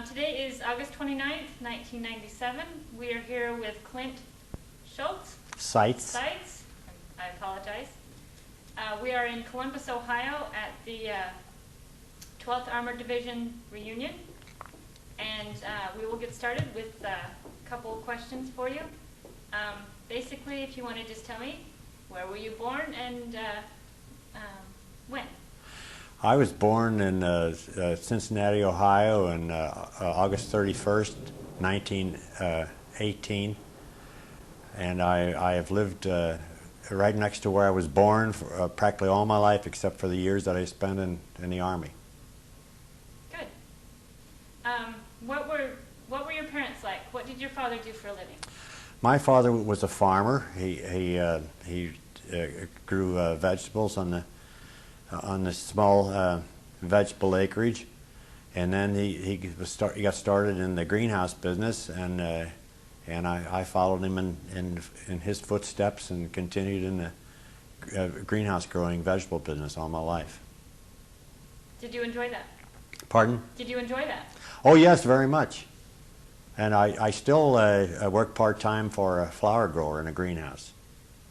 Today is August 29th, 1997. We are here with Clint Schultz. Seitz. I apologize. We are in Columbus, Ohio at the 12th Armored Division reunion. And we will get started with a couple of questions for you. Basically, if you want to just tell me, where were you born and when? I was born in Cincinnati, Ohio on August 31st, 1918. And I have lived right next to where I was born for practically all my life, except for the years that I spent in the Army. Good. What were your parents like? What did your father do for a living? My father was a farmer. He grew vegetables on the small vegetable acreage, and then he got started in the greenhouse business, and I followed him in his footsteps and continued in the greenhouse growing vegetable business all my life. Did you enjoy that? Pardon? Did you enjoy that? Oh yes, very much. And I still work part-time for a flower grower in a greenhouse.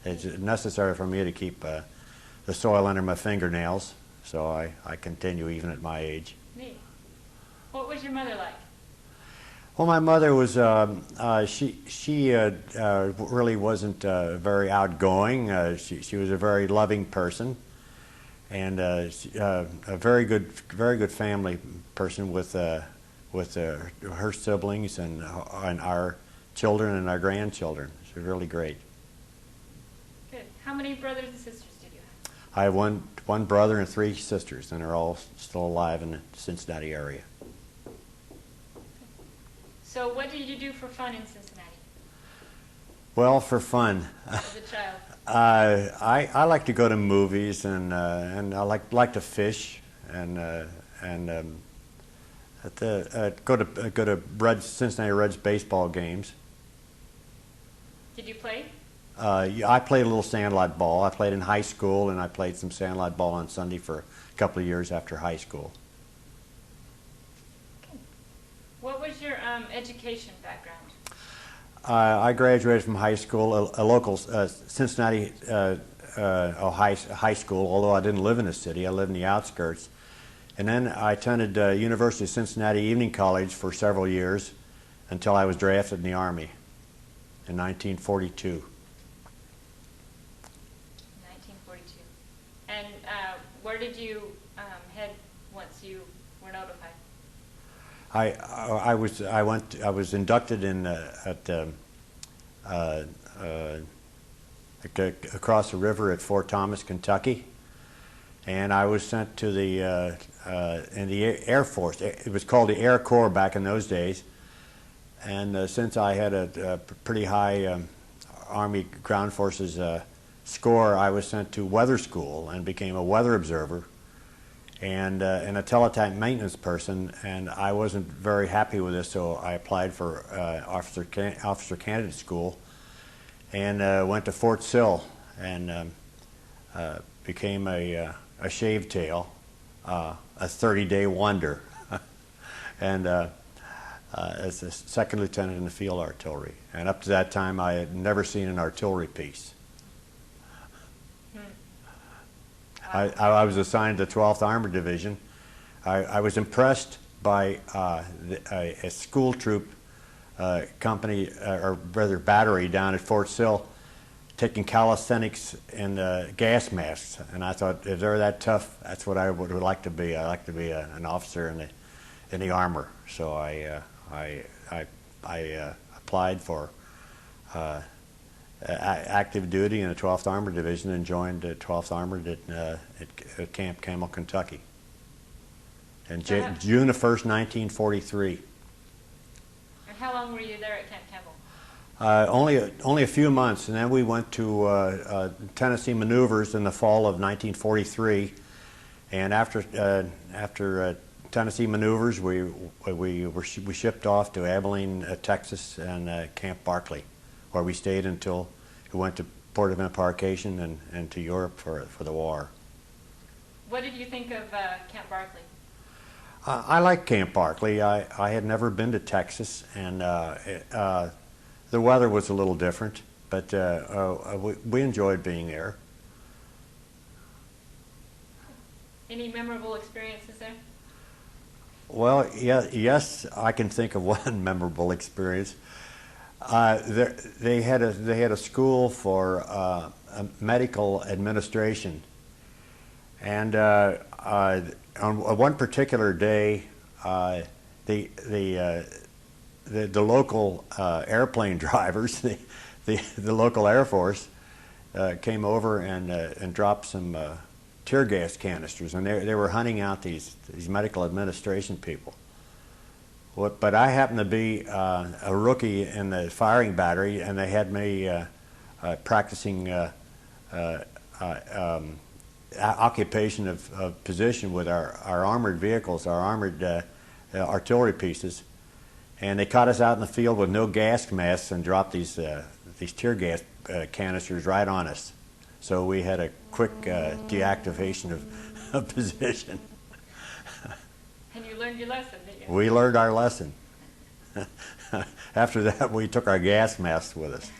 It's necessary for me to keep the soil under my fingernails, so I continue even at my age. Neat. What was your mother like? Well, my mother was, she really wasn't very outgoing. She was a very loving person, and a very good family person with her siblings and our children and our grandchildren. She was really great. Good. How many brothers and sisters did you have? I have one brother and 3 sisters, and they're all still alive in the Cincinnati area. So what did you do for fun in Cincinnati? Well, for fun. As a child? I like to go to movies, and I like to fish, and go to Cincinnati Reds baseball games. Did you play? I played a little sandlot ball. I played in high school, and I played some sandlot ball on Sunday for a couple of years after high school. Okay. What was your education background? I graduated from high school, a local Cincinnati Ohio high school, although I didn't live in the city. I lived in the outskirts. And then I attended University of Cincinnati Evening College for several years until I was drafted in the Army in 1942. 1942. And where did you head once you were notified? I was inducted in across the river at Fort Thomas, Kentucky, and I was sent to the in the Air Force. It was called the Air Corps back in those days, and since I had a pretty high Army Ground Forces score, I was sent to weather school and became a weather observer and a teletype maintenance person, and I wasn't very happy with this, so I applied for officer candidate school and went to Fort Sill and became a shaved tail, a 30-day wonder, and as a second lieutenant in the field artillery. And up to that time, I had never seen an artillery piece. I was assigned to the 12th Armored Division. I was impressed by a school troop company, or rather battery, down at Fort Sill, taking calisthenics and gas masks. And I thought, if they're that tough, that's what I would like to be. I'd like to be an officer in the armor. So I applied for active duty in the 12th Armored Division and joined the 12th Armored at Camp Camel, Kentucky. And June the 1st, 1943. And how long were you there at Camp Campbell? Only a few months, and then we went to Tennessee maneuvers in the fall of 1943. And after Tennessee maneuvers, we shipped off to Abilene, Texas, and Camp Barclay, where we stayed until we went to port of embarkation and to Europe for the war. What did you think of Camp Barclay? I like Camp Barkley. I had never been to Texas, and the weather was a little different, but we enjoyed being there. Any memorable experiences there? Well, yeah, yes, I can think of one memorable experience. They had a school for medical administration, and on one particular day, the local airplane drivers, the local Air Force, came over and dropped some tear gas canisters, and they were hunting out these medical administration people. But I happened to be a rookie in the firing battery, and they had me practicing occupation of position with our armored vehicles, our armored artillery pieces, and they caught us out in the field with no gas masks and dropped these tear gas canisters right on us. So we had a quick deactivation of position. And you learned your lesson, didn't you? We learned our lesson. After that, we took our gas masks with us.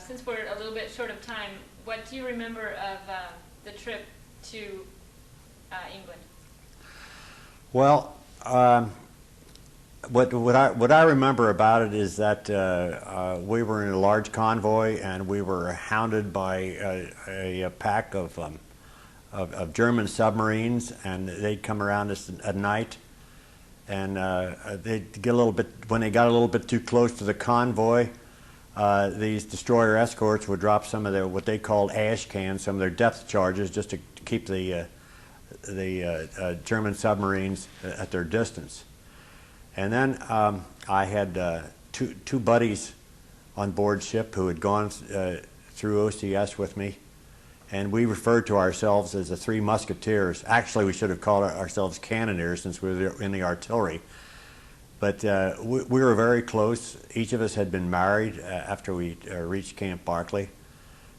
Since we're a little bit short of time, what do you remember of the trip to England? Well, what I remember about it is that we were in a large convoy, and we were hounded by a pack of German submarines, and they'd come around us at night, and they'd get a little bit, when they got a little bit too close to the convoy, these destroyer escorts would drop some of their, what they called ash cans, some of their depth charges, just to keep the German submarines at their distance. And then I had two buddies on board ship who had gone through OCS with me, and we referred to ourselves as the Three Musketeers. Actually, we should have called ourselves cannoneers, since we were in the artillery. But we were very close. Each of us had been married after we reached Camp Barkley,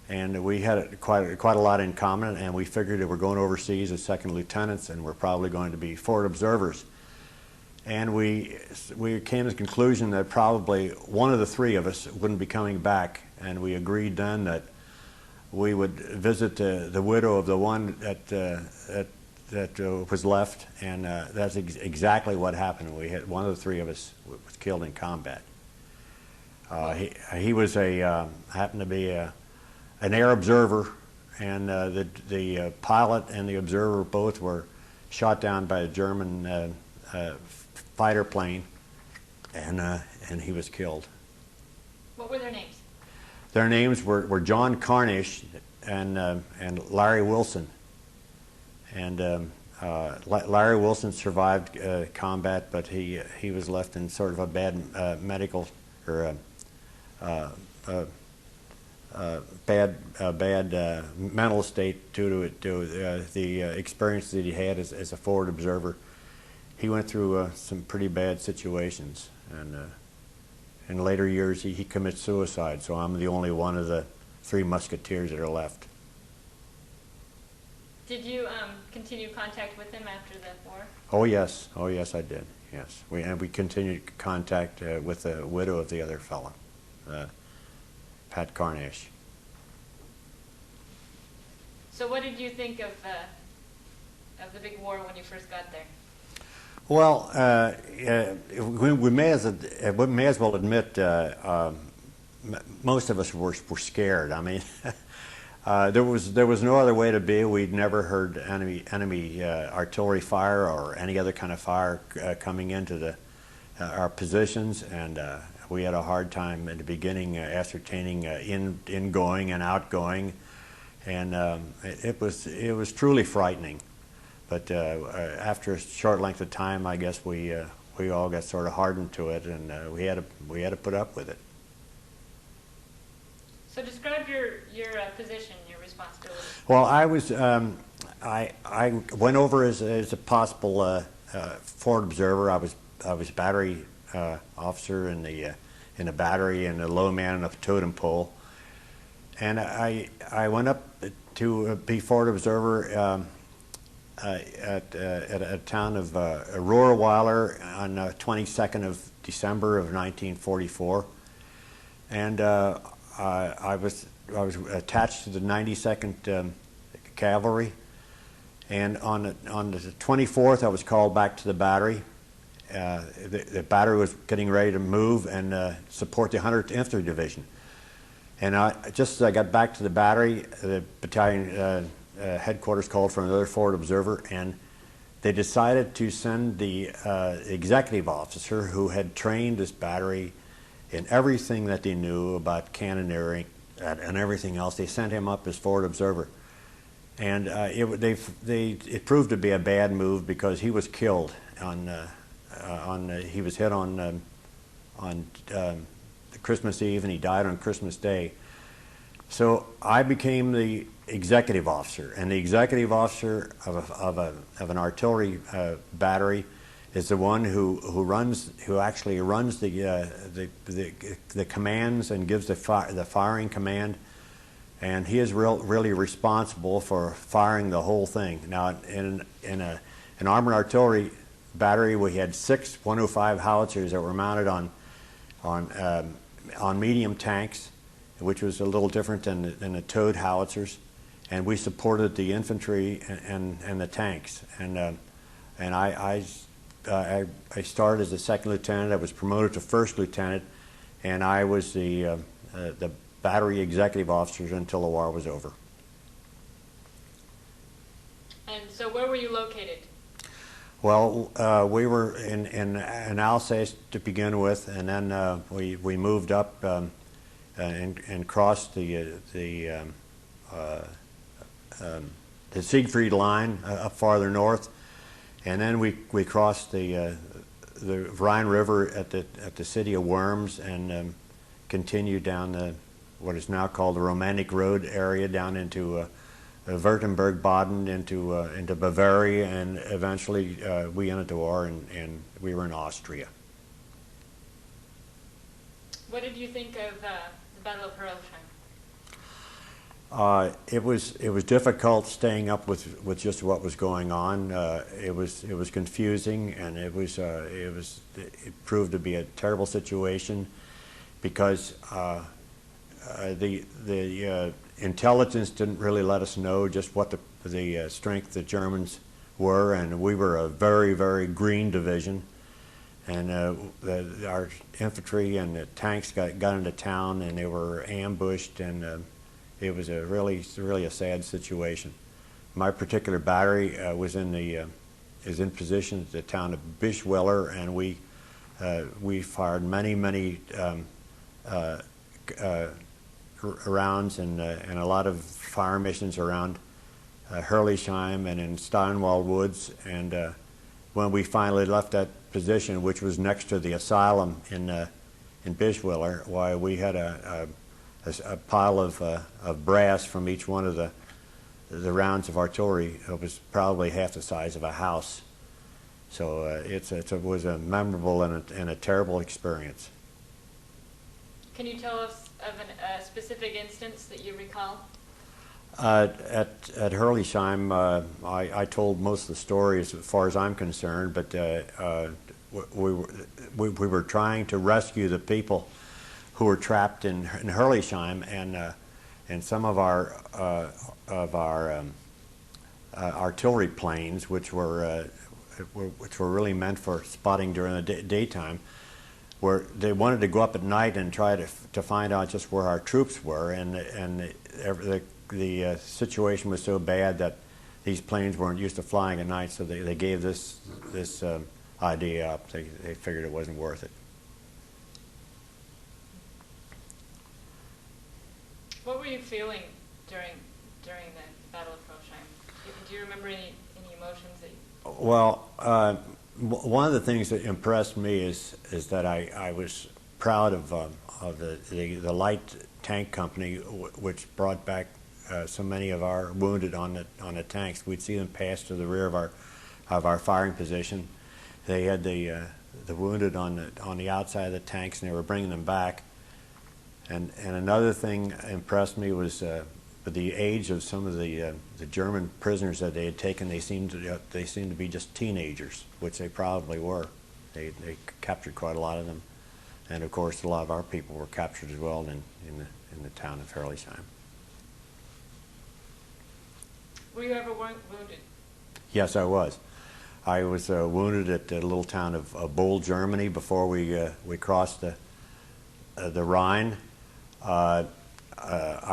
and we had quite a lot in common, and we figured that we're going overseas as second lieutenants, and we're probably going to be forward observers. And we came to the conclusion that probably one of the three of us wouldn't be coming back, and we agreed then that we would visit the widow of the one that was left, and that's exactly what happened. We had one of the three of us was killed in combat. He was happened to be an air observer, and the pilot and the observer both were shot down by a German fighter plane, and he was killed. What were their names? Their names were John Carnish and Larry Wilson. And Larry Wilson survived combat, but he was left in sort of a bad medical or bad mental state due to the experience that he had as a forward observer. He went through some pretty bad situations, and in later years he commits suicide. So I'm the only one of the Three Musketeers that are left. Did you continue contact with him after the war? Oh yes, I did. Yes, we continued contact with the widow of the other fellow, Pat Carnish. So what did you think of the big war when you first got there? Well, we may as well admit most of us were scared. I mean, there was no other way to be. We'd never heard enemy artillery fire or any other kind of fire coming into our positions, and we had a hard time in the beginning ascertaining ingoing and outgoing, and it was truly frightening. But after a short length of time, I guess we all got sort of hardened to it, and we had to put up with it. So describe your position, your responsibility. Well, I was I went over as a possible forward observer. I was battery officer in the battery and a low man of the totem pole, and I went up to be forward observer at a town of Rohrweiler on 22nd of December of 1944, and I was attached to the 92nd Cavalry, and on the 24th I was called back to the battery. The battery was getting ready to move and support the 100th Infantry Division. And just as I got back to the battery, the battalion headquarters called for another forward observer, and they decided to send the executive officer who had trained this battery in everything that they knew about cannoneering and everything else. They sent him up as forward observer. And it proved to be a bad move because he was killed he was hit on Christmas Eve, and he died on Christmas Day. So I became the executive officer, and the executive officer of an artillery battery is the one who actually runs the commands and gives the firing command, and he is really responsible for firing the whole thing. Now, in an armored artillery battery, we had 6 105 howitzers that were mounted on medium tanks, which was a little different than the towed howitzers, and we supported the infantry and the tanks. And I started as a second lieutenant. I was promoted to first lieutenant, and I was the battery executive officer until the war was over. And so where were you located? Well, we were in Alsace to begin with, and then we moved up and crossed the Siegfried line up farther north, and then we crossed the Rhine River at the city of Worms, and continued down what is now called the Romantic Road area down into Württemberg, Baden, into Bavaria, and eventually we ended the war, and we were in Austria. What did you think of the Battle of Hildesheim? It was difficult staying up with just what was going on. It was confusing, and it proved to be a terrible situation because the intelligence didn't really let us know just what the strength the Germans were, and we were a very, very green division, and our infantry and the tanks got into town, and they were ambushed, and it was really a sad situation. My particular battery is in position at the town of Bischwiller, and we fired many rounds and a lot of fire missions around Hurlesheim and in Steinwald Woods, and when we finally left that position, which was next to the asylum in Bischwiller, why we had a pile of brass from each one of the rounds of artillery. It was probably half the size of a house. So it was a memorable and a terrible experience. Can you tell us of a specific instance that you recall? At Hurlesheim, I told most of the stories as far as I'm concerned, but we were trying to rescue the people who were trapped in Hurlesheim, and some of our artillery planes, which were really meant for spotting during the daytime, they wanted to go up at night and try to find out just where our troops were, and the situation was so bad that these planes weren't used to flying at night, so they gave this idea up. They figured it wasn't worth it. What were you feeling during the Battle of Hildesheim? Do you remember any emotions that you... Well, one of the things that impressed me is that I was proud of the light tank company, which brought back so many of our wounded on the tanks. We'd see them pass to the rear of our firing position. They had the wounded on the outside of the tanks, and they were bringing them back. And another thing impressed me was the age of some of the German prisoners that they had taken, they seemed to be just teenagers, which they probably were. They captured quite a lot of them, and of course a lot of our people were captured as well in the town of Herrlisheim. Were you ever wounded? Yes, I was. I was wounded at the little town of Bull, Germany, before we crossed the Rhine. Our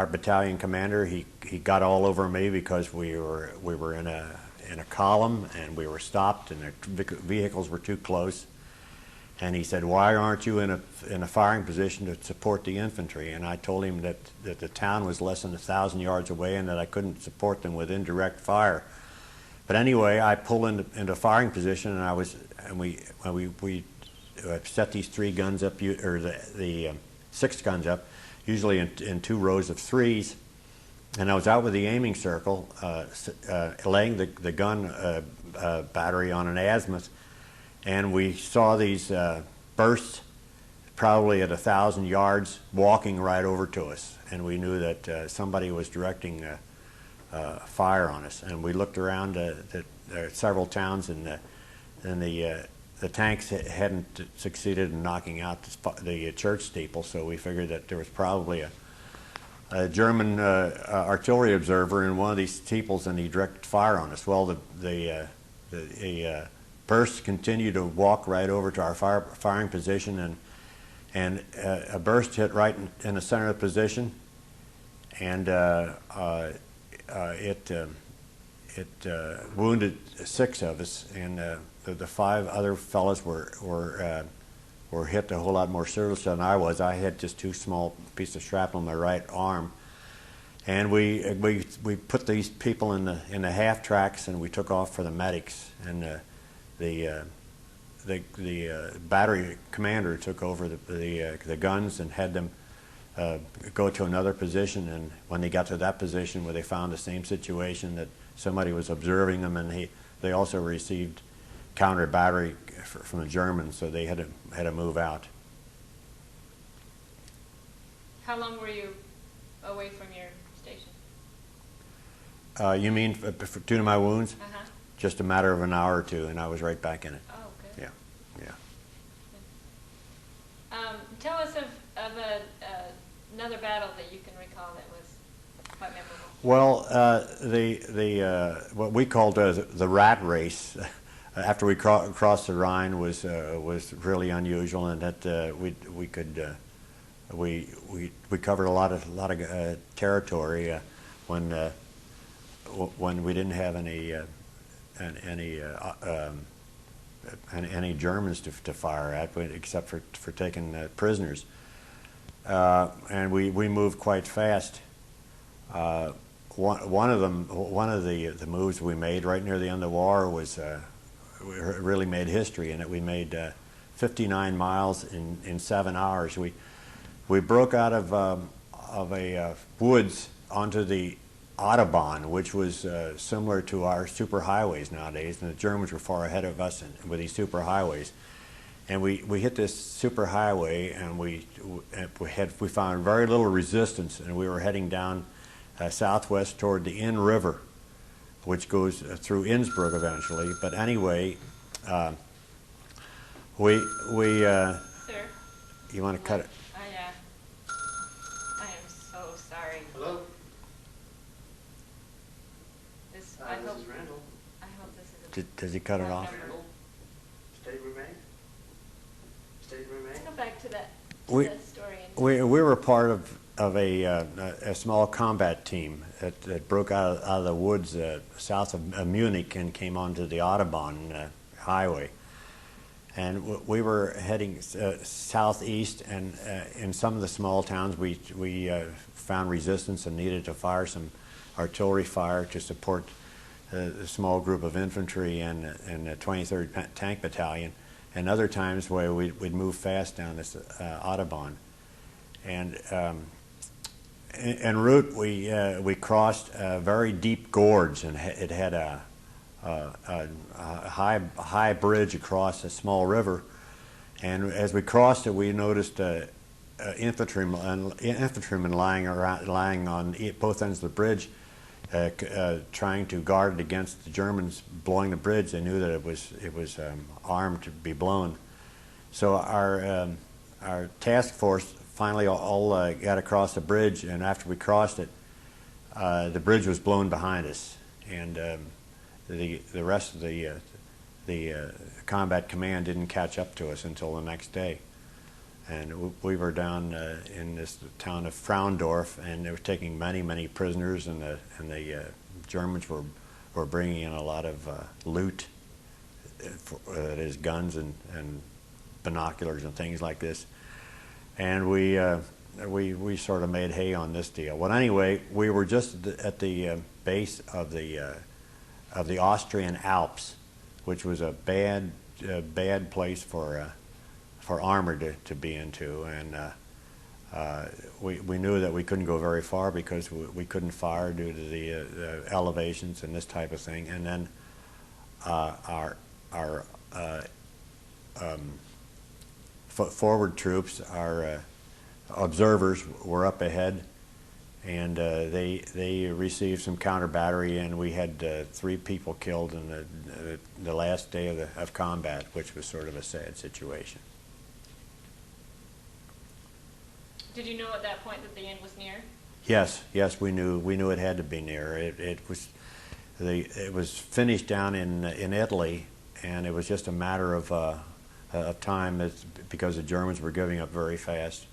battalion commander, he got all over me because we were in a column and we were stopped and the vehicles were too close. And he said, "Why aren't you in a firing position to support the infantry?" And I told him that the town was less than 1,000 yards away and that I couldn't support them with indirect fire. But anyway, I pulled into firing position, and we set these 3 guns up, or the 6 guns up, usually in 2 rows of 3s. And I was out with the aiming circle, laying the gun battery on an azimuth, and we saw these bursts, probably at 1,000 yards, walking right over to us. And we knew that somebody was directing fire on us. And we looked around several towns, and the tanks hadn't succeeded in knocking out the church steeple, so we figured that there was probably a German artillery observer in one of these steeples, and he directed fire on us. Well, the bursts continued to walk right over to our firing position, and a burst hit right in the center of the position, and it wounded 6 of us, and the 5 other fellows were hit a whole lot more seriously than I was. I had just 2 small pieces of shrapnel in my right arm, and we put these people in the half tracks, and we took off for the medics. And the battery commander took over the guns and had them go to another position. And when they got to that position, where they found the same situation, that somebody was observing them, and they also received counter battery from the Germans, so they had to move out. How long were you away from your station? You mean due to my wounds? Uh-huh. Just a matter of an hour or 2, and I was right back in it. Oh, good. Yeah. Tell us of another battle that you can recall that was quite memorable. Well, what we called the rat race after we crossed the Rhine was really unusual, in that we covered a lot of territory when we didn't have any Germans to fire at, except for taking prisoners, and we moved quite fast. One of the moves we made right near the end of the war was we really made history in it. We made 59 miles in 7 hours. We broke out of a woods onto the Autobahn, which was similar to our superhighways nowadays, and the Germans were far ahead of us with these superhighways. And we hit this superhighway, and we found very little resistance, and we were heading down southwest toward the Inn River, which goes through Innsbruck eventually. But anyway, Sir? You want to cut it? I am so sorry. Hello? I This hope is Randall. this is Does he cut it off? Randall? State remain? State remain? Let's go back to that We- story. We were part of a small combat team that broke out of the woods south of Munich and came onto the Autobahn highway. And we were heading southeast, and in some of the small towns we found resistance and needed to fire some artillery fire to support the small group of infantry and the 23rd Tank Battalion. And other times where we'd move fast down this Autobahn. And en route we crossed a very deep gorge, and it had a high bridge across a small river. And as we crossed it, we noticed infantrymen lying on both ends of the bridge, trying to guard against the Germans blowing the bridge. They knew that it was armed to be blown. So our task force finally all got across the bridge, and after we crossed it, the bridge was blown behind us, and the rest of the combat command didn't catch up to us until the next day. And we were down in this town of Fraundorf, and they were taking many prisoners, and the Germans were bringing in a lot of loot, that is guns and binoculars and things like this. And we sort of made hay on this deal. Well, anyway, we were just at the base of the Austrian Alps, which was a bad place for armor to be into, and we knew that we couldn't go very far because we couldn't fire due to the elevations and this type of thing. And then our forward troops, our observers, were up ahead, and they received some counter battery, and we had 3 people killed in the last day of combat, which was sort of a sad situation. Did you know at that point that the end was near? Yes, we knew it had to be near. It was finished down in Italy, and it was just a matter of time, because the Germans were giving up very fast,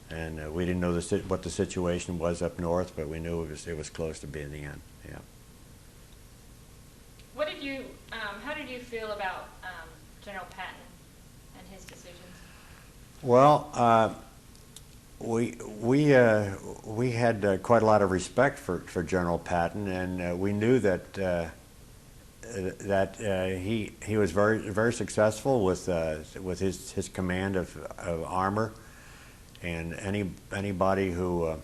and we didn't know what the situation was up north, but we knew it was close to being the end. Yeah. What did you? How did you feel about General Patton and his decisions? Well, we had quite a lot of respect for General Patton, and we knew that he was very successful with his command of armor, and anybody who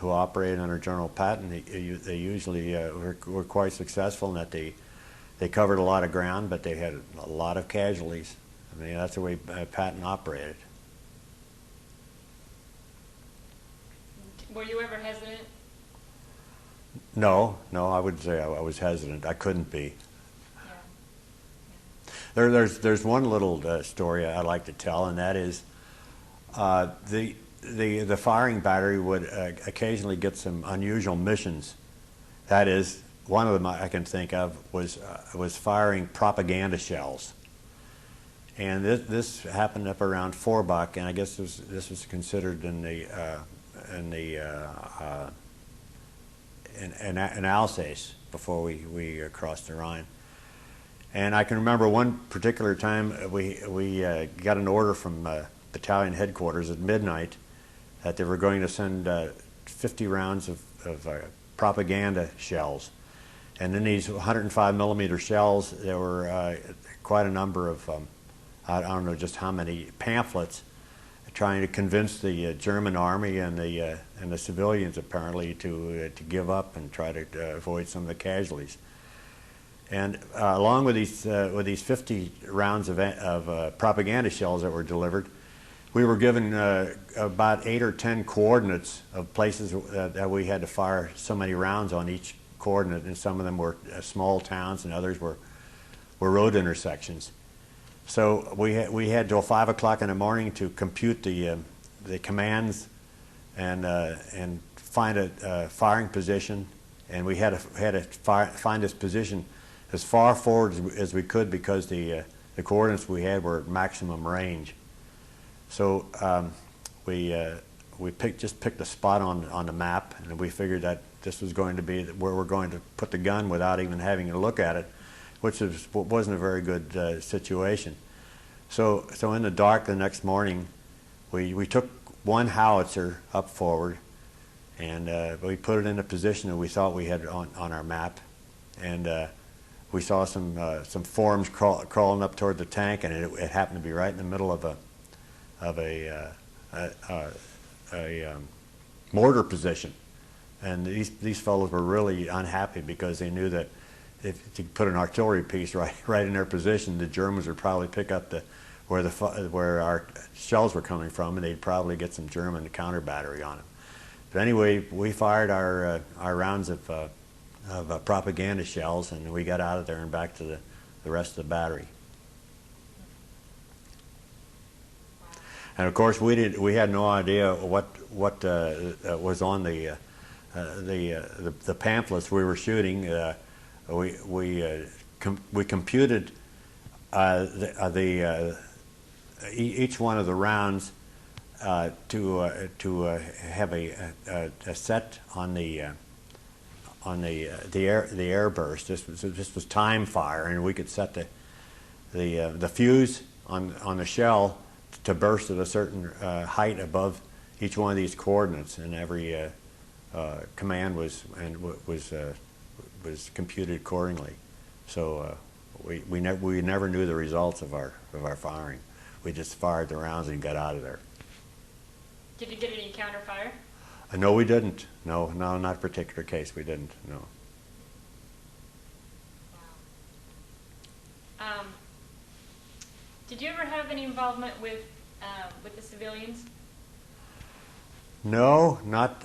operated under General Patton, they usually were quite successful in that they covered a lot of ground, but they had a lot of casualties. I mean, that's the way Patton operated. Were you ever hesitant? No, I would say I was hesitant. I couldn't be. Yeah. There's one little story I like to tell, and that is the firing battery would occasionally get some unusual missions. That is, one of them I can think of was firing propaganda shells, and this happened up around Forbach, and I guess this was considered in Alsace before we crossed the Rhine. And I can remember one particular time we got an order from battalion headquarters at midnight that they were going to send 50 rounds of propaganda shells. And in these 105 millimeter shells, there were quite a number of, I don't know just how many, pamphlets trying to convince the German army and the civilians apparently to give up and try to avoid some of the casualties. And along with these 50 rounds of propaganda shells that were delivered, we were given about 8 or 10 coordinates of places that we had to fire so many rounds on each coordinate, and some of them were small towns, and others were road intersections. So we had till 5 o'clock in the morning to compute the commands and find a firing position, and we had to find this position as far forward as we could, because the coordinates we had were at maximum range. So we just picked a spot on the map, and we figured that this was going to be where we're going to put the gun without even having to look at it, which wasn't a very good situation. So in the dark the next morning, we took one howitzer up forward, and we put it in a position that we thought we had on our map, and we saw some forms crawling up toward the tank, and it happened to be right in the middle of a mortar position. And these fellows were really unhappy, because they knew that if you put an artillery piece right in their position, the Germans would probably pick up the where our shells were coming from, and they'd probably get some German counter battery on them. But anyway, we fired our rounds of propaganda shells, and we got out of there and back to the rest of the battery. And of course, we had no idea what was on the pamphlets we were shooting. We computed each one of the rounds to have a set on the air burst. This was time fire, and we could set the fuse on the shell to burst at a certain height above each one of these coordinates, and every command was computed accordingly. So we never knew the results of our firing. We just fired the rounds and got out of there. Did you get any counter fire? No, we didn't. No, not a particular case. We didn't. No. Wow. Did you ever have any involvement with the civilians? No, not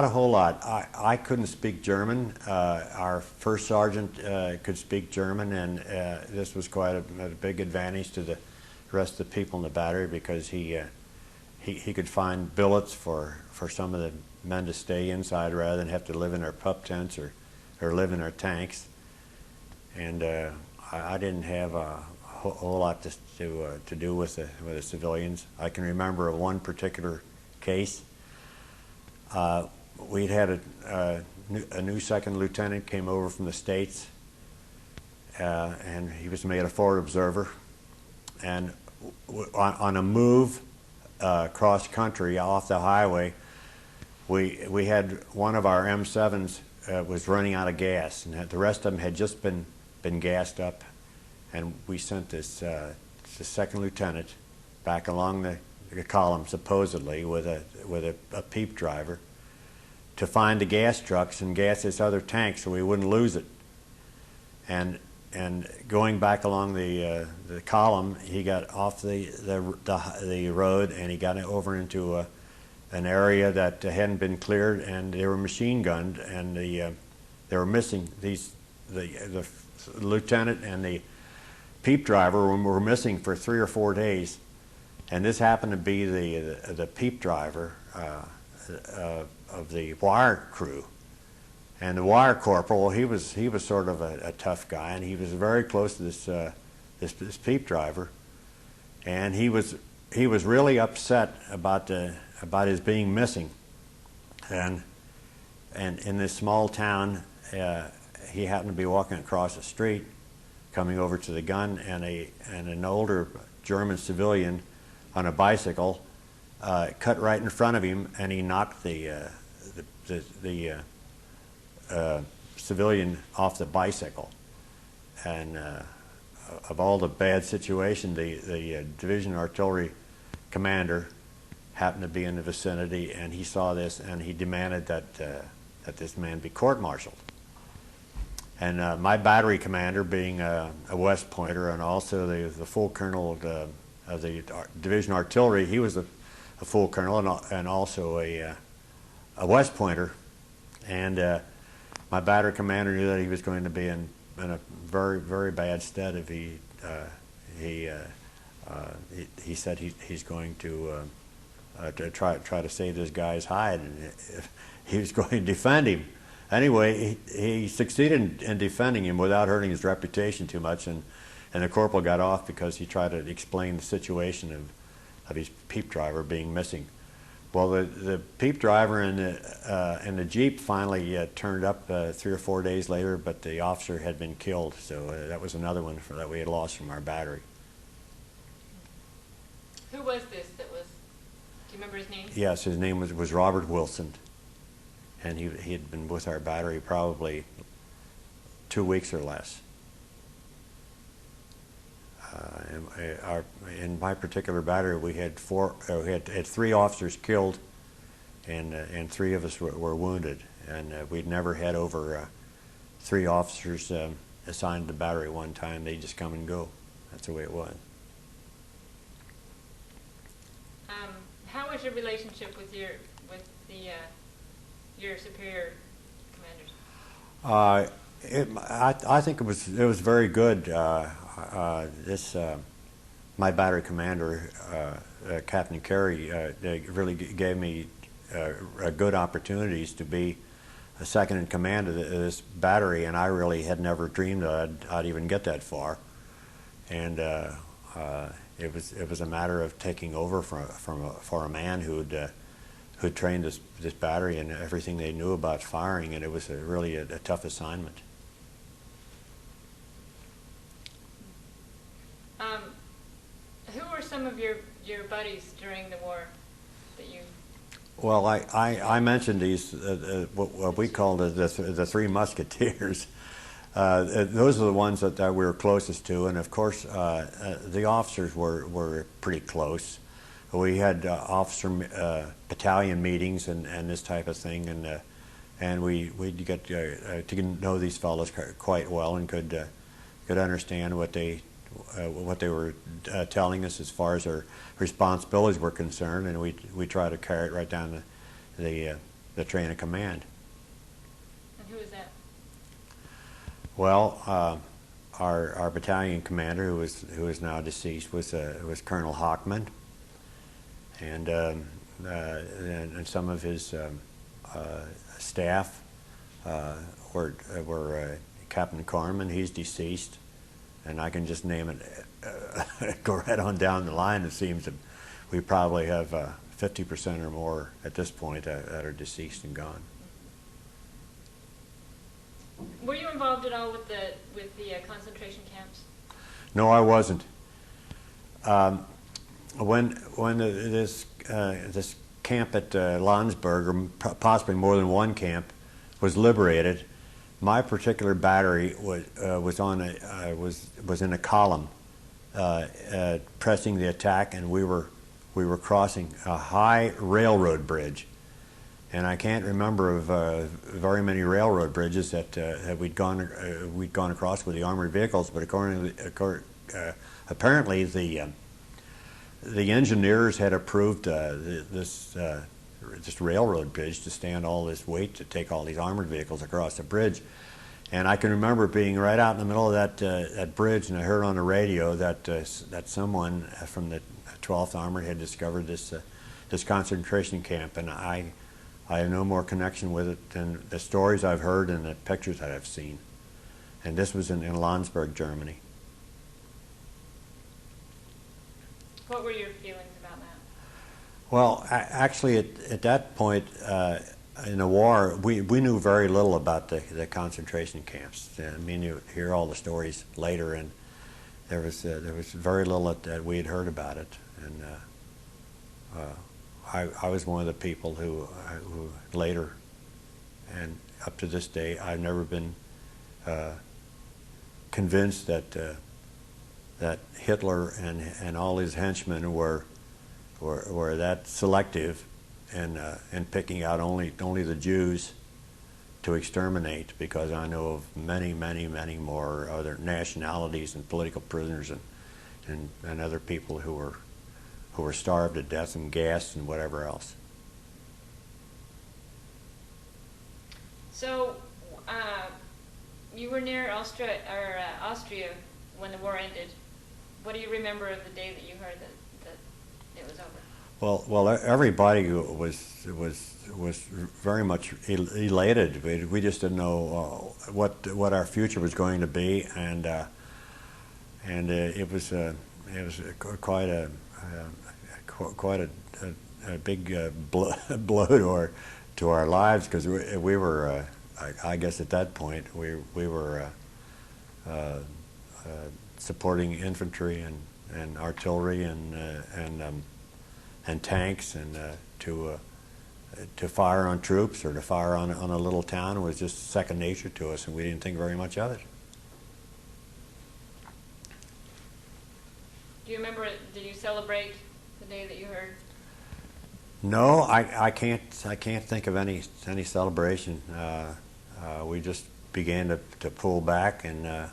a whole lot. I couldn't speak German. Our first sergeant could speak German, and this was quite a big advantage to the rest of the people in the battery, because he could find billets for some of the men to stay inside rather than have to live in our pup tents or live in our tanks. And I didn't have a whole lot to do with the civilians. I can remember of one particular case. We'd had a new second lieutenant came over from the States, and he was made a forward observer. And on a move cross country off the highway, we had one of our M7s was running out of gas, and the rest of them had just been gassed up. And we sent this second lieutenant back along the column, supposedly with a peep driver, to find the gas trucks and gas this other tank so we wouldn't lose it. And going back along the column, he got off the road, and he got over into an area that hadn't been cleared, and they were machine gunned, and they were missing the lieutenant and the peep driver were missing for 3 or 4 days. And this happened to be the peep driver of the wire crew. And the wire corporal, he was sort of a tough guy, and he was very close to this peep driver. And he was really upset about his being missing. And in this small town, he happened to be walking across the street, coming over to the gun, and an older German civilian on a bicycle cut right in front of him, and he knocked the civilian off the bicycle. And of all the bad situation, the division artillery commander happened to be in the vicinity, and he saw this, and he demanded that this man be court-martialed. And my battery commander, being a West Pointer and also the full colonel of the division artillery, he was a full colonel and also a West Pointer. And my battery commander knew that he was going to be in a very, very bad stead if he said he's going to try to save this guy's hide, and he was going to defend him. Anyway, he succeeded in defending him without hurting his reputation too much, and the corporal got off because he tried to explain the situation of his peep driver being missing. Well, the peep driver and the Jeep finally turned up 3 or 4 days later, but the officer had been killed, so that was another one that we had lost from our battery. Who was this that was, do you remember his name? Yes, his name was Robert Wilson, and he had been with our battery probably 2 weeks or less. In my particular battery, we had 3 officers killed, and 3 of us were wounded, and we'd never had over 3 officers assigned to the battery one time. They just come and go. That's the way it was. was your relationship with your superior commanders? I think it was very good. My battery commander, Captain Carey, they really gave me good opportunities to be a second in command of this battery, and I really had never dreamed that I'd even get that far. And it was a matter of taking over for a man who'd trained this battery and everything they knew about firing, and it was really a tough assignment. Who were some of your buddies during the war that you? Well, I mentioned these what we called the Three Musketeers. Those are the ones that we were closest to, and of course the officers were pretty close. We had battalion meetings and this type of thing, and we'd get to know these fellows quite well and could understand what they were telling us as far as their responsibilities were concerned, and we try to carry it right down the chain of command. And who is that? Well, our battalion commander, who is now deceased, was Colonel Hockman, and some of his staff were Captain Corman. He's deceased, and I can just name it. Go right on down the line. It seems that we probably have 50% or more at this point that are deceased and gone. Were you involved at all with the concentration camps? No, I wasn't. When this camp at Landsberg, or possibly more than one camp, was liberated, my particular battery was in a column pressing the attack, and we were crossing a high railroad bridge. And I can't remember of very many railroad bridges that we'd gone across with the armored vehicles. But apparently the engineers had approved this railroad bridge to stand all this weight to take all these armored vehicles across the bridge. And I can remember being right out in the middle of that bridge, and I heard on the radio that someone from the 12th Armored had discovered this concentration camp, and I have no more connection with it than the stories I've heard and the pictures that I've seen. And this was in Landsberg, Germany. What were your feelings about that? Well, actually, at that point in the war, we knew very little about the concentration camps. I mean, you hear all the stories later, and there was very little that we had heard about it. And I was one of the people who later, and up to this day, I've never been convinced that Hitler and all his henchmen were that selective in picking out only the Jews to exterminate, because I know of many more other nationalities and political prisoners and other people who were starved to death and gassed and whatever else. So, you were near Austria when the war ended. What do you remember of the day that you heard that it was over? Well, everybody was very much elated. We just didn't know what our future was going to be, and it was quite a big blow to our lives, because we were I guess at that point we were supporting infantry and artillery and tanks, and to fire on troops or to fire on a little town was just second nature to us, and we didn't think very much of it. Do you remember, did you celebrate the day that you heard? No, I can't think of any celebration. We just began to pull back and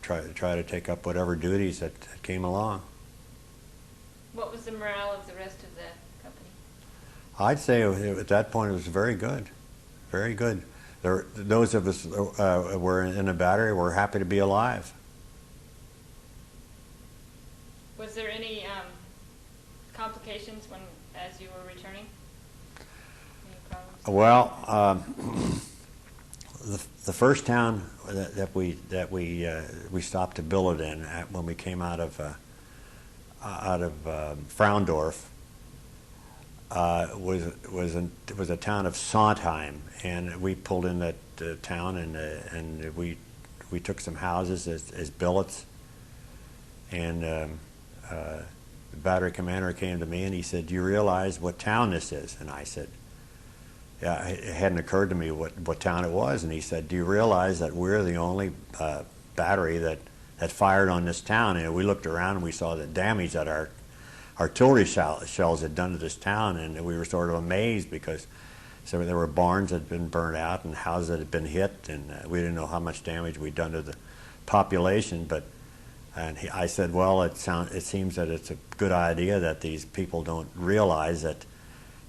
try to take up whatever duties that came along. What was the morale of the rest of the company? I'd say at that point it was very good, very good. Those of us were in the battery were happy to be alive. Was there any complications as you were returning? Any problems? Well, the first town that we stopped to billet in when we came out of Fraundorf was a town of Sondheim, and we pulled in that town, and we took some houses as billets, and the battery commander came to me and he said, "Do you realize what town this is?" And I said, "Yeah, it hadn't occurred to me what town it was." And he said, "Do you realize that we're the only battery that fired on this town?" And we looked around and we saw the damage that our artillery shells had done to this town, and we were sort of amazed because there were barns that had been burned out and houses that had been hit, and we didn't know how much damage we'd done to the population. I said, "Well, it seems that it's a good idea that these people don't realize that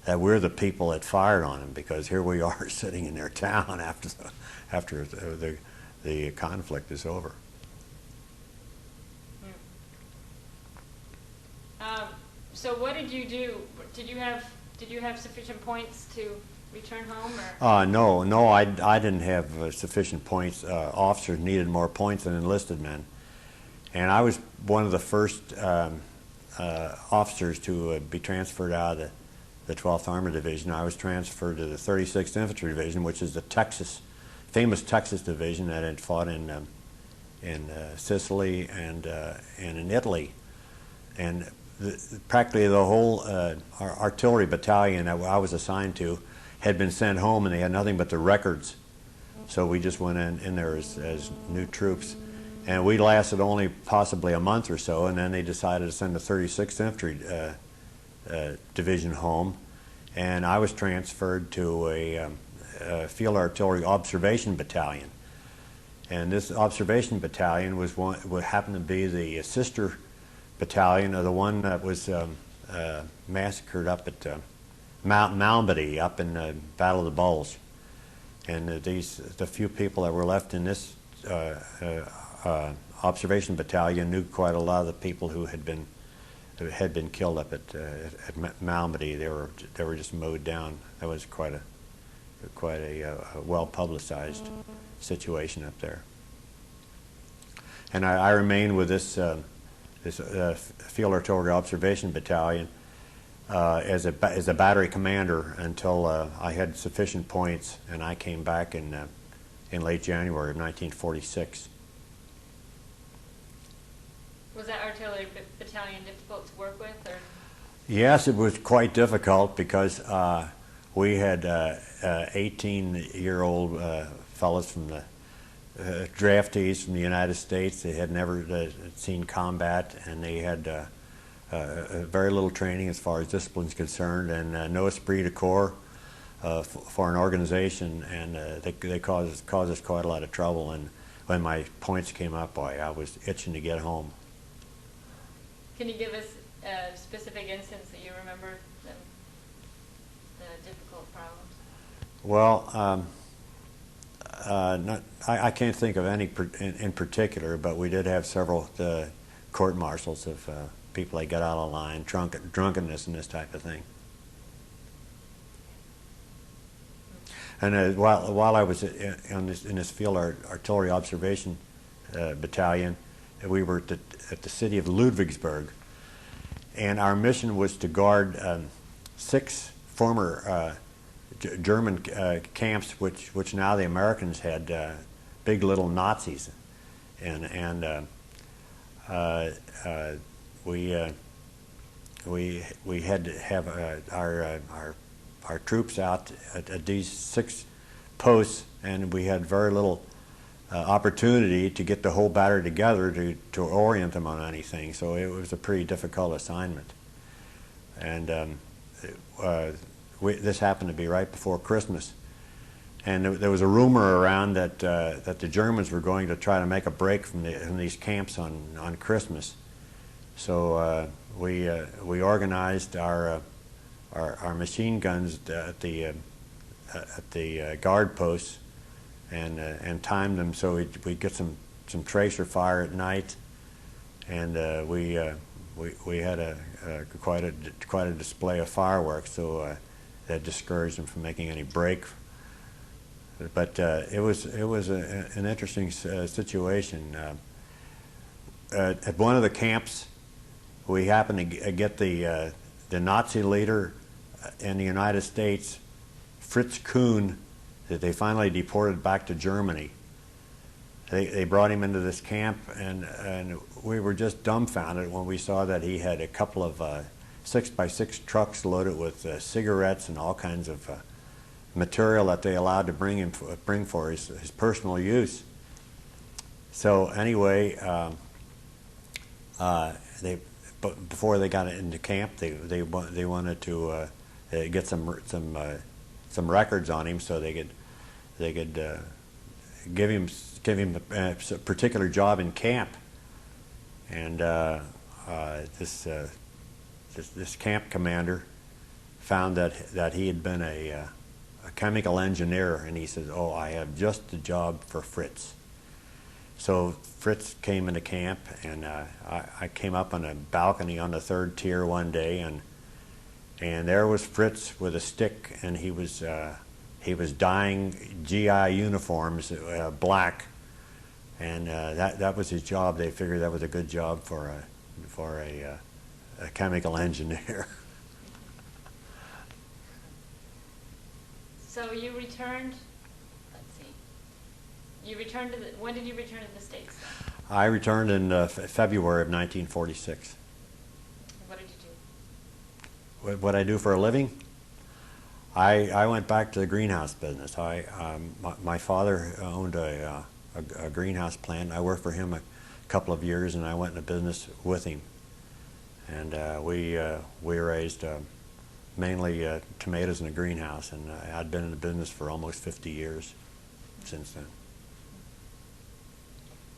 we're the people that fired on them, because here we are sitting in their town after the conflict is over." So what did you do? Did you have sufficient points to return home, or? No, I didn't have sufficient points. Officers needed more points than enlisted men, and I was one of the first officers to be transferred out of the 12th Armored Division. I was transferred to the 36th Infantry Division, which is the famous Texas division that had fought in Sicily and in Italy, and practically the whole artillery battalion that I was assigned to had been sent home, and they had nothing but the records. So we just went in there as new troops, and we lasted only possibly a month or so, and then they decided to send the 36th Infantry Division home, and I was transferred to a Field Artillery Observation Battalion. And this observation battalion happened to be the sister battalion of the one that was massacred up at Mount Malmedy up in the Battle of the Bulge. And the few people that were left in this observation battalion knew quite a lot of the people who had been killed up at Malmedy. They were just mowed down. That was quite a well publicized situation up there. And I remained with this Field Artillery Observation Battalion as a battery commander until I had sufficient points, and I came back in late January of 1946. Was that artillery battalion difficult to work with, or? Yes, it was quite difficult because we had 18-year-old fellows from the draftees from the United States. They had never seen combat, and they had very little training as far as discipline is concerned, and no esprit de corps for an organization, and they caused us quite a lot of trouble. And when my points came up, I was itching to get home. Can you give us a specific instance that you remember the difficult problems? Well, I can't think of any in particular, but we did have several court-martials of people that got out of line, drunkenness, and this type of thing. And while I was in this Field Artillery Observation Battalion, we were at the city of Ludwigsburg, and our mission was to guard 6 former German camps, which now the Americans had big little Nazis, and we had to have our troops out at these 6 posts, and we had very little opportunity to get the whole battery together to orient them on anything. So it was a pretty difficult assignment, and this happened to be right before Christmas, and there was a rumor around that the Germans were going to try to make a break from these camps on Christmas. So we organized our machine guns at the guard posts and timed them so we'd get some tracer fire at night, and we had quite a display of fireworks, so that discouraged them from making any break. But it was an interesting situation. At one of the camps, we happened to get the Nazi leader in the United States, Fritz Kuhn, that they finally deported back to Germany. They brought him into this camp, and we were just dumbfounded when we saw that he had a couple of 6x6 trucks loaded with cigarettes and all kinds of material that they allowed to bring for his personal use. So anyway, before they got into camp, they wanted to get some records on him so they could give him a particular job in camp. And this camp commander found that he had been a chemical engineer, and he said, "Oh, I have just the job for Fritz." So Fritz came into camp, and I came up on a balcony on the third tier one day, and there was Fritz with a stick, and he was dyeing GI uniforms black, and that was his job. They figured that was a good job for a chemical engineer. So you returned, let's see, when did you return to the States? I returned in February of 1946. What did you do? What I do for a living? I went back to the greenhouse business. My father owned a greenhouse plant. I worked for him a couple of years, and I went into business with him. And we raised mainly tomatoes in a greenhouse, and I'd been in the business for almost 50 years since then.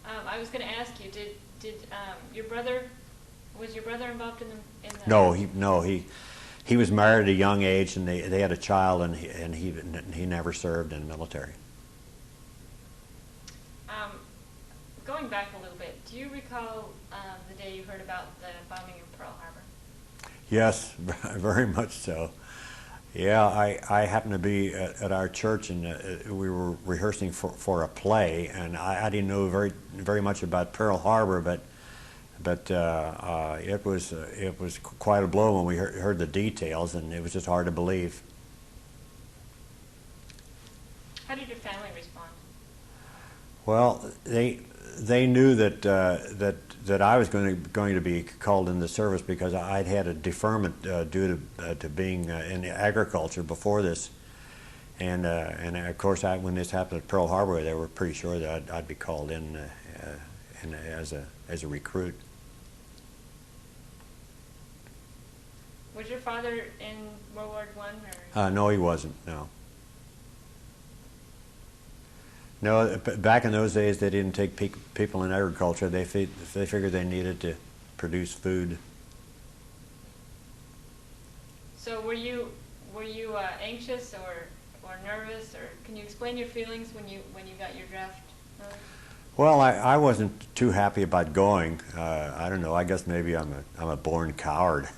I was going to ask you, did your brother, was your brother involved in the? No, he was married at a young age, and they had a child, and he never served in the military. Going back a little bit, do you recall the day you heard about the bombing of Pearl Harbor? Yes, very much so. Yeah, I happened to be at our church, and we were rehearsing for a play, and I didn't know very much about Pearl Harbor, but it was quite a blow when we heard the details, and it was just hard to believe. How did your family respond? Well, they knew that I was going to be called into service because I'd had a deferment due to being in agriculture before this, and of course when this happened at Pearl Harbor, they were pretty sure that I'd be called in as a recruit. Was your father in World War I? No, he wasn't. No. No, back in those days, they didn't take people in agriculture. They figured they needed to produce food. So were you anxious or nervous, or can you explain your feelings when you got your draft? Well, I wasn't too happy about going. I don't know. I guess maybe I'm a born coward.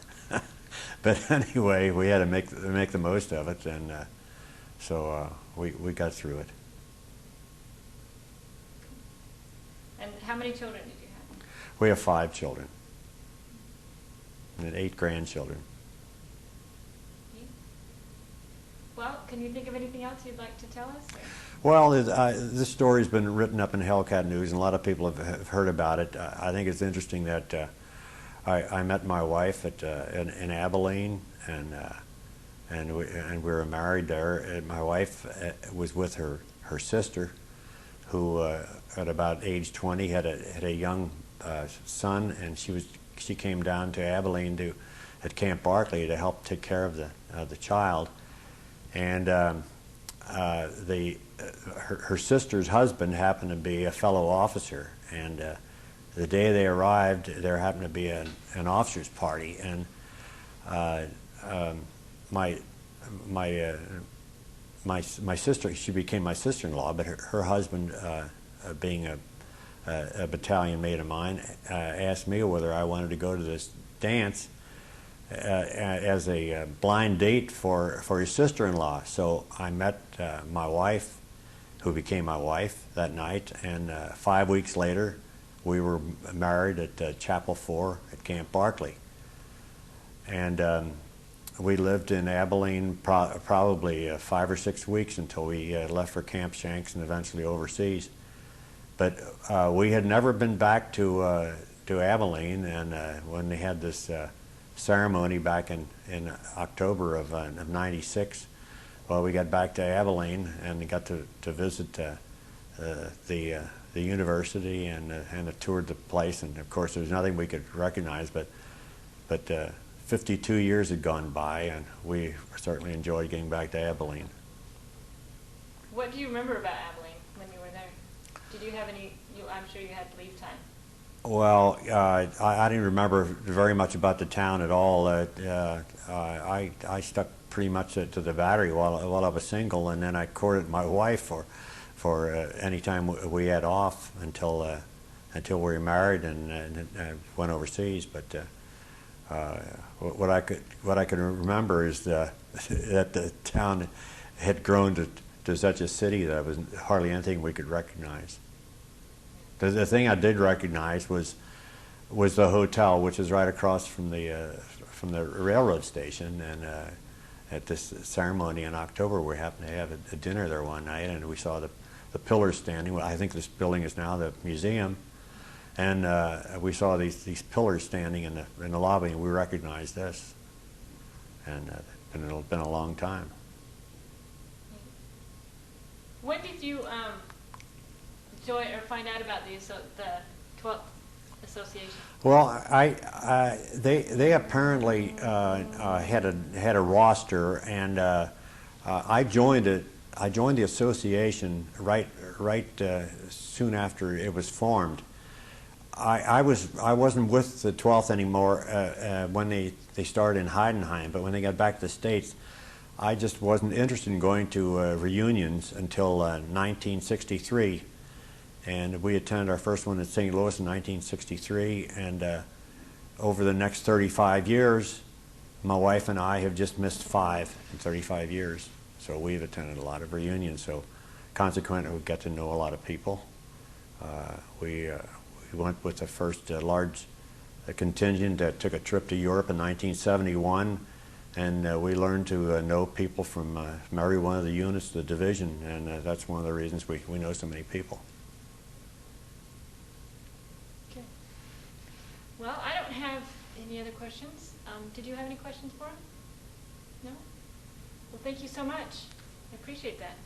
But anyway, we had to make the most of it, and so we got through it. And how many children did you have? We have 5 children and 8 grandchildren. Well, can you think of anything else you'd like to tell us? Well, this story's been written up in Hellcat News, and a lot of people have heard about it. I think it's interesting that I met my wife in Abilene, and we were married there. And my wife was with her sister, who at about age 20 had a young son, and she came down to Abilene at Camp Barclay to help take care of the child, and her sister's husband happened to be a fellow officer, and the day they arrived, there happened to be an officers' party, and my sister, she became my sister-in-law, but her husband, being a battalion mate of mine, asked me whether I wanted to go to this dance as a blind date for his sister-in-law. So I met my wife, who became my wife, that night, and 5 weeks later we were married at Chapel 4 at Camp Barkley. And we lived in Abilene probably 5 or 6 weeks until we left for Camp Shanks and eventually overseas. But we had never been back to Abilene, and when they had this ceremony back in October of '96, well, we got back to Abilene and got to visit the university and toured the place. And of course, there was nothing we could recognize, but 52 years had gone by, and we certainly enjoyed getting back to Abilene. What do you remember about Abilene when you were there? Did you have any, I'm sure you had leave time. Well, I didn't remember very much about the town at all. I stuck pretty much to the battery while I was single, and then I courted my wife for any time we had off until we were married and went overseas. But what I could remember is that the town had grown to such a city that there was hardly anything we could recognize. The thing I did recognize was the hotel, which is right across from the railroad station. And at this ceremony in October, we happened to have a dinner there one night, and we saw the pillars standing. I think this building is now the museum, and we saw these pillars standing in the lobby, and we recognized this. And it's been a long time. When did you join or find out about the 12th Association? Well, they apparently had a roster, and I joined it. I joined the association right soon after it was formed. I wasn't with the 12th anymore when they started in Heidenheim, but when they got back to the States, I just wasn't interested in going to reunions until 1963. And we attended our first one in St. Louis in 1963, and over the next 35 years, my wife and I have just missed 5 in 35 years. So we've attended a lot of reunions, so consequently we get to know a lot of people. We went with the first large contingent that took a trip to Europe in 1971, and we learned to know people from every one of the units of the division, and that's one of the reasons we know so many people. Well, I don't have any other questions. Did you have any questions for him? No? Well, thank you so much. I appreciate that.